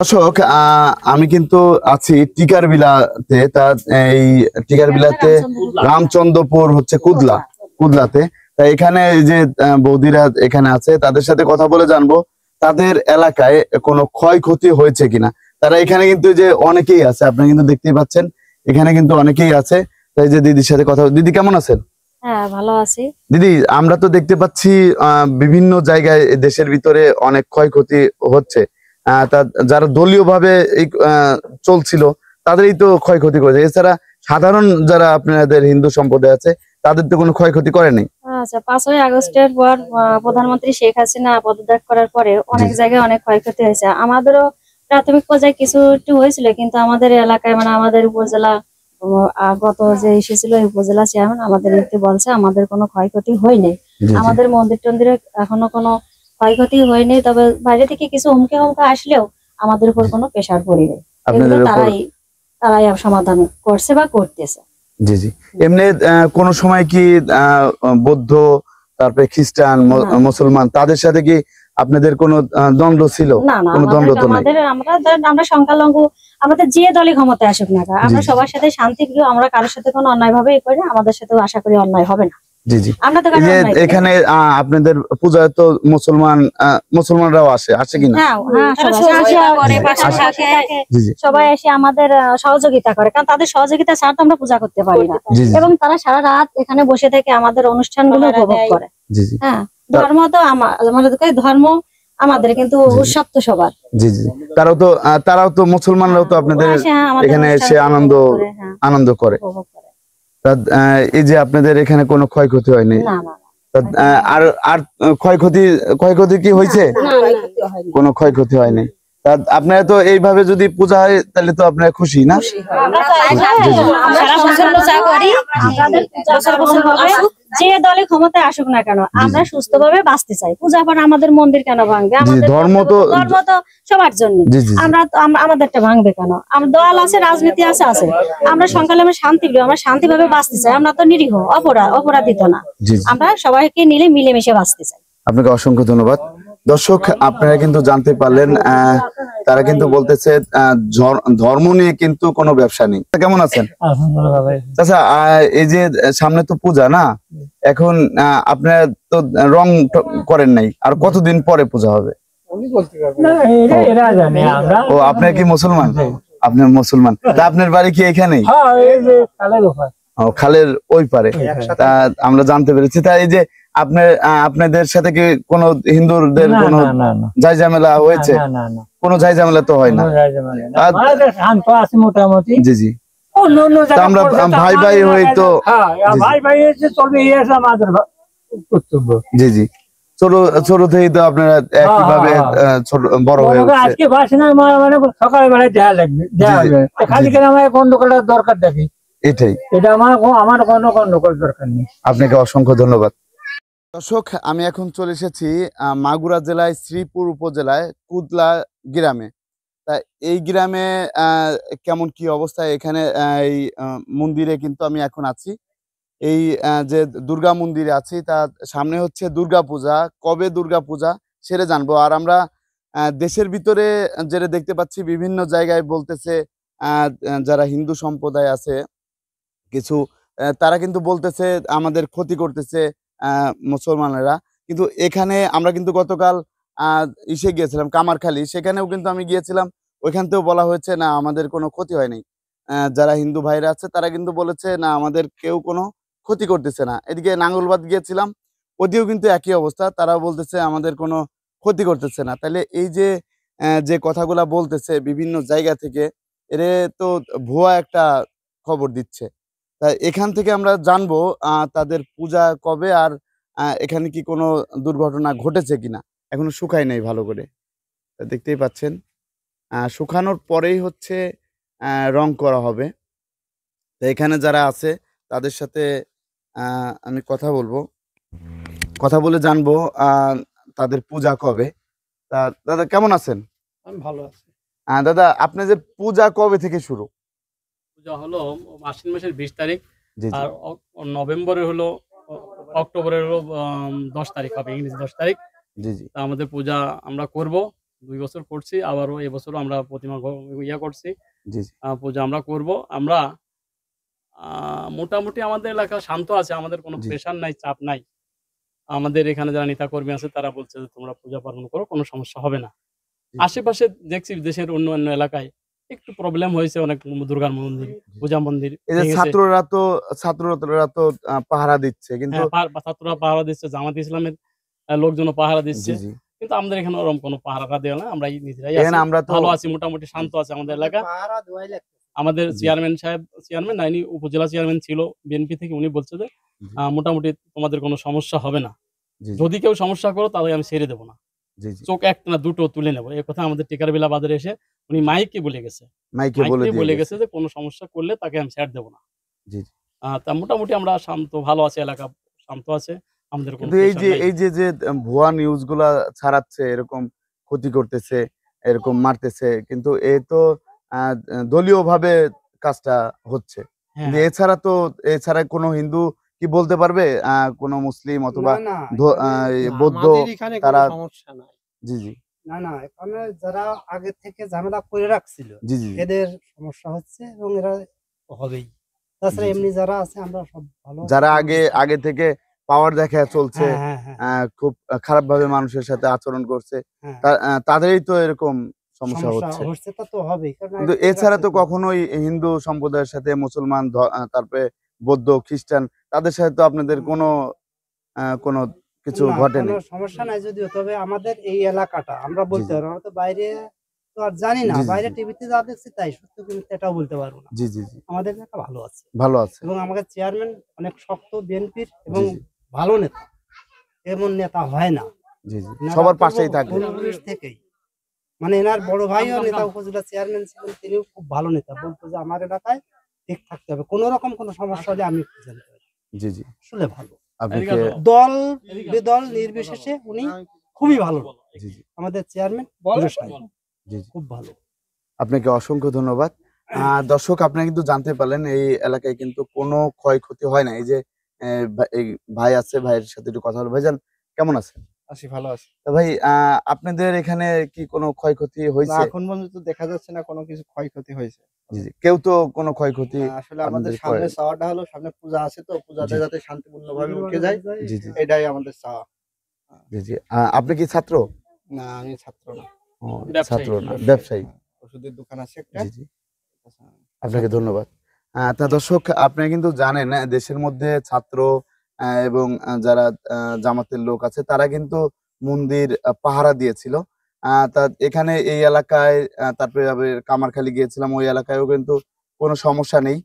দর্শক, আমি কিন্তু আছি টিকার বিলাতে। তা এই টিকার বিলাতে রামচন্দ্রপুর হচ্ছে কুদলাতে। তা এখানে এই যে বৌদিরা এখানে আছে, তাদের সাথে কথা বলে জানবো তাদের এলাকায় কোনো ক্ষয়ক্ষতি হয়েছে কিনা। তারা এখানে কিন্তু যে অনেকেই আছে, আপনি কিন্তু দেখতেই পাচ্ছেন এখানে কিন্তু অনেকেই আছে। তাই যে দিদির সাথে কথা, দিদি কেমন আছেন? হ্যাঁ, ভালো আছি দিদি। আমরা তো দেখতে পাচ্ছি বিভিন্ন জায়গায় দেশের ভিতরে অনেক ক্ষয়ক্ষতি হচ্ছে। তা যারা দলীয় ভাবে এই চলছিল তাদেরই তো ক্ষয়ক্ষতি করেছে, এছাড়া সাধারণ যারা আপনাদের হিন্দু সম্প্রদায় আছে তাদের তো কোনো ক্ষয়ক্ষতি করেনি। আচ্ছা, 5ই আগস্টের পর প্রধানমন্ত্রী শেখ হাসিনা পদত্যাগ করার পরে অনেক জায়গায় অনেক ক্ষয়ক্ষতি হয়েছে। আমাদেরও প্রাথমিক পর্যায়ে কিছু একটু হয়েছিল, কিন্তু আমাদের এলাকায় মানে আমাদের উপজেলা গত যে এসেছিল এই উপজেলা চেয়ারম্যান আমাদের বলছে আমাদের কোনো ক্ষয়ক্ষতি হয়নি। আমাদের মন্দির টন্দিরে এখনো কোনো ক্ষয়ক্ষতি হয়নি, তবে বাইরে থেকে কিছু হুমকি আসলেও আমাদের উপর কোনো প্রেশার পড়েনি। তারাই সমাধান করছে বা করতেছে। জি জি। এমনি কোন সময় কি বৌদ্ধ, তারপরে খ্রিস্টান, মুসলমান তাদের সাথে কি আপনাদের কোনো দ্বন্দ্ব ছিল? কোনো দ্বন্দ্ব তো নাই। আমরা সংখ্যালঘু, আমাদের যে দলই ক্ষমতায় আসুক না, আমরা সবার সাথে শান্তিপ্রিয়। আমরা কারোর সাথে কোনো অন্যায় ভাবে করি না, আমাদের সাথেও আশা করি অন্যায় হবে না। জি জি। এখানে আপনাদের পূজায় তো মুসলমানরাও আসে কিনা? সবাই এসে আমাদের সহযোগিতা করে, কারণ তাদের সহযোগিতা ছাড়া তো আমরা পূজা করতে পারি না। এবং তারা সারা রাত এখানে বসে থেকে আমাদের অনুষ্ঠানগুলো উপভোগ করে। হ্যাঁ, ধর্ম তো আমাদের ধর্ম আমাদের, কিন্তু উৎসব তো সবার। জি জি। তারাও তো মুসলমানরাও তো আপনাদের এখানে এসে আনন্দ করে। এই যে আপনাদের এখানে কোনো ক্ষয়ক্ষতি হয়নি? আর ক্ষয়ক্ষতি কি হয়েছে? কোনো ক্ষয়ক্ষতি হয়নি। আপনারা তো এইভাবে যদি পূজা হয় তাহলে তো আপনারা খুশি না? যে দলে ক্ষমতায় আসুক না কেন, আমরা সুস্থভাবে বাঁচতে চাই। পূজা পাঠ আমাদের মন্দির কেন ভাঙবে? ধর্ম তো সবার জন্য। আমাদেরটা ভাঙবে কেন? দল আছে, রাজনীতি আছে। আমরা সংখ্যালঘু শান্তি, আমরা শান্তিভাবে বাঁচতে চাই। আমরা তো নিরীহ, অপরাধিত না। আমরা সবাইকে নিলে মিলেমিশে বাঁচতে চাই। আপনাকে অসংখ্য ধন্যবাদ। দর্শক, আপনারা কিন্তু জানতে পারলেন তারা কিন্তু বলতেছে ধর্ম নিয়ে কিন্তু কোনো ব্যবসা নেই। কেমন আছেন? আচ্ছা, এই যে সামনে তো পূজা না, এখন আপনারা তো রং করেন নাই, আর কতদিন পরে পূজা হবে? ও, আপনার কি মুসলমান? আপনার মুসলমান, তা আপনার বাড়ি কি এখানেই? খালের ওই পারে। তা আমরা জানতে পেরেছি। তা এই যে আপনাদের সাথে কি কোনো হিন্দুদের কোনো ঝাই ঝামেলা হয়েছে? কোনো ঝাই ঝামেলা তো হয় না। মোটামুটি। জি জি। আমরা ভাই ভাই হই তো। জি জি। ছোট থেকেই তো আপনারা একইভাবে বড় হয়ে দরকার দেখি। এটাই, এটা আমার কোনো গন্ডগোল দরকার নেই। আপনাকে অসংখ্য ধন্যবাদ। দর্শক, আমি এখন চলে এসেছি মাগুরা জেলায় শ্রীপুর উপজেলায় কুদলা গ্রামে। তা এই গ্রামে কেমন কি অবস্থা এখানে, এই মন্দিরে কিন্তু আমি এখন আছি। এই যে দুর্গা মন্দিরে আছি, তার সামনে হচ্ছে দুর্গা পূজা। কবে দুর্গা পূজা সেটা জানবো। আর আমরা দেশের ভিতরে যেটা দেখতে পাচ্ছি, বিভিন্ন জায়গায় বলতেছে যারা হিন্দু সম্প্রদায় আছে কিছু, তারা কিন্তু বলতেছে আমাদের ক্ষতি করতেছে মুসলমানেরা। কিন্তু এখানে আমরা কিন্তু গতকাল ইসে গিয়েছিলাম কামারখালী, সেখানেও কিন্তু আমি গিয়েছিলাম। ওইখানতেও বলা হয়েছে না আমাদের কোনো ক্ষতি হয়নি। যারা হিন্দু ভাইরা আছে তারা কিন্তু বলেছে না আমাদের কেউ কোনো ক্ষতি করতেছে না। এদিকে নাঙ্গলবাদ গিয়েছিলাম, ওদিকেও কিন্তু একই অবস্থা, তারাও বলতেছে আমাদের কোনো ক্ষতি করতেছে না। তাহলে এই যে যে কথাগুলা বলতেছে বিভিন্ন জায়গা থেকে, এরে তো ভুয়া একটা খবর দিচ্ছে। তাই এখান থেকে আমরা জানবো তাদের পূজা কবে, আর এখানে কি কোনো দুর্ঘটনা ঘটেছে কিনা। এখনো শুকায় নাই ভালো করে, দেখতেই পাচ্ছেন। শুকানোর পরেই হচ্ছে রং করা হবে। তো এখানে যারা আছে তাদের সাথে আমি কথা বলবো, কথা বলে জানবো তাদের পূজা কবে। তা দাদা কেমন আছেন? আমি ভালো আছি। দাদা, আপনার যে পূজা কবে থেকে শুরু? পূজা হলো আশ্বিন মাসের 20 তারিখ, আর নভেম্বরে হলো, অক্টোবরের হলো 10 তারিখ হবে, ইংরেজি 10 তারিখ। জি জি। আমাদের পূজা আমরা করব 2 বছর করছি, আবারও এবছরও আমরা প্রতিমা ইয়া করছি, জি জি পূজা আমরা করব। আমরা মোটামুটি আমাদের এলাকা শান্ত আছে, আমাদের কোনো জি প্রেশার নাই, চাপ নাই। আমাদের এখানে যারা নেতাকর্মী আছে তারা বলছে যে তোমরা পূজা পার্বণ করো, কোনো সমস্যা হবে না। জি। আশেপাশে দেখছি দেশের অন্য এলাকায় একটু প্রবলেম হয়েছে, অনেক দুর্গার মন্দির, পূজা মন্দির এই যে ভেঙেছে। ছাত্ররা তো পাহারা দিচ্ছে কিন্তু হ্যাঁ, ছাত্ররা পাহারা দিচ্ছে, জামাত ইসলামের লোকজনও পাহারা দিচ্ছে। জি জি কিন্তু আমাদের এখানে ওরকম কোনো পাহারা দেওয়া না, আমরা নিজেরাই এখানে আছি, আমরা তো ভালো আছি, মোটামুটি শান্ত আছে আমাদের এলাকা। আমাদের জি চেয়ারম্যান না, ইনি উপজেলা চেয়ারম্যান ছিল বিএনপি থেকে, উনি বলছে যে জি মোটামুটি তোমাদের কোনো সমস্যা হবে না। জি যদি কেউ সমস্যা করো তাহলে আমি ছেড়ে দেবো না, জি জি চোখ একটা না দুটো তুলে নেবো। এই কথা আমাদের টিকারবিলা বাজারে এসে উনি মাইকে বলে গেছে, মাইকে বলে দিয়ে বলে গেছে গেছে যে কোনো সমস্যা করলে তাকে আমি ছেড়ে দেবো না। জি জি তা মোটামুটি আমরা শান্ত, ভালো আছে, এলাকা শান্ত আছে, আমাদের কোনো কিন্তু প্রেশার নাই। এই যে ভুয়া নিউজ গুলা ছাড়াচ্ছে, এরকম ক্ষতি করতেছে, এরকম মারতেছে, কিন্তু এ তো দলীয় ভাবে কাজটা হচ্ছে। কিন্তু হ্যাঁ, এছাড়া কোনো হিন্দু কি বলতে পারবে, কোনো মুসলিম অথবা না না বৌদ্ধ আমাদের এখানে কোনো তারা সমস্যা নাই। জি জি না না এখানে যারা আগে থেকে ঝামেলা করে রাখছিল জি জি এদের সমস্যা হচ্ছে এবং এরা হবেই। তাছাড়া জি, জি। এমনি যারা আছে আমরা সব ভালো আছি, যারা কোনো আগে থেকে পাওয়ার দেখা চলছে, হ্যাঁ হ্যাঁ হ্যাঁ খুব খারাপ ভাবে মানুষের সাথে আচরণ করছে, হ্যাঁ তাদেরই তো এরকম সমস্যা সমস্যা হচ্ছে। হচ্ছে, তা তো হবেই, কারণ কিন্তু আগে করে এছাড়া রাখছে তো তো। কখনোই হিন্দু সম্প্রদায়ের সাথে মুসলমান তারপরে বৌদ্ধ খ্রিস্টান তাদের সাথে তো আপনাদের কোনো কিছু না ঘটেনি। কোনো সমস্যা নাই যদিও, তবে আমাদের এই এলাকাটা আমরা জি বলতে জি পারবো না, তো বাইরে তো আর জানি না, জি জি বাইরে জি টিভিতে যা দেখছি তাই সত্য, কিন্তু এটাও বলতে পারবো না। জি জি জি আমাদের এলাকা ভালো আছে ভালো আছে এবং আমাদের চেয়ারম্যান অনেক শক্ত বিএনপির এবং জি জি ভালো নেতা, এমন নেতা হয় না। জি জি এনারা সবার পাশেই থাকে পূর্বপুরুষ থেকেই, মানে এনার বড় ভাইও নেতা, উপজেলা চেয়ারম্যান ছিলেন, তিনিও খুব ভালো নেতা, বলতো যে আমার এলাকায় ঠিক থাকতে হবে, কোনো রকম কোনো সমস্যা হলে আমি জানতে পারি। জি জি আসলে ভালো, আপনাকে দল বেদল নির্বিশেষে উনি খুবই ভালো লোক। জি জি আমাদের চেয়ারম্যান জি জি খুব ভালো। আপনাকে অসংখ্য ধন্যবাদ। দর্শক, আপনারা কিন্তু জানতে পারলেন এই এলাকায় কিন্তু কোনো ক্ষয়ক্ষতি হয় না। এই যে এই ভাই আছে, ভাইয়ের সাথে একটু কথা বলবো। ভাইজান কেমন আছেন? আছি, ভালো আছি। তা ভাই, আপনাদের এখানে কি কোনো ক্ষয়ক্ষতি না, হয়েছে? এখন পর্যন্ত দেখা যাচ্ছে না কোনো কিছু ক্ষয়ক্ষতি হয়েছে। জি জি কেউ তো কোনো ক্ষয়ক্ষতি না, আসলে আমাদের আপনাদের সামনে চাওয়াটা হলো, সামনে পূজা আছে, তো পূজাটা জি যাতে শান্তিপূর্ণভাবে উঠে যায়, জি জি এটাই আমাদের চাওয়া। জি জি আপনি কি ছাত্র? না, আমি ছাত্র না, ও, ব্যবসায়ী। ছাত্র না, ব্যবসায়ী। ওষুধের দোকান আছে একটা। জি জি আপনাকে ধন্যবাদ। তা দর্শক, আপনারা কিন্তু জানেন দেশের মধ্যে ছাত্র এবং যারা জামাতের লোক আছে তারা কিন্তু মন্দির পাহারা দিয়েছিল। তা এখানে এই এলাকায় তারপরে আবার কামারখালী গিয়েছিলাম, ওই এলাকায়ও কিন্তু কোনো সমস্যা নেই।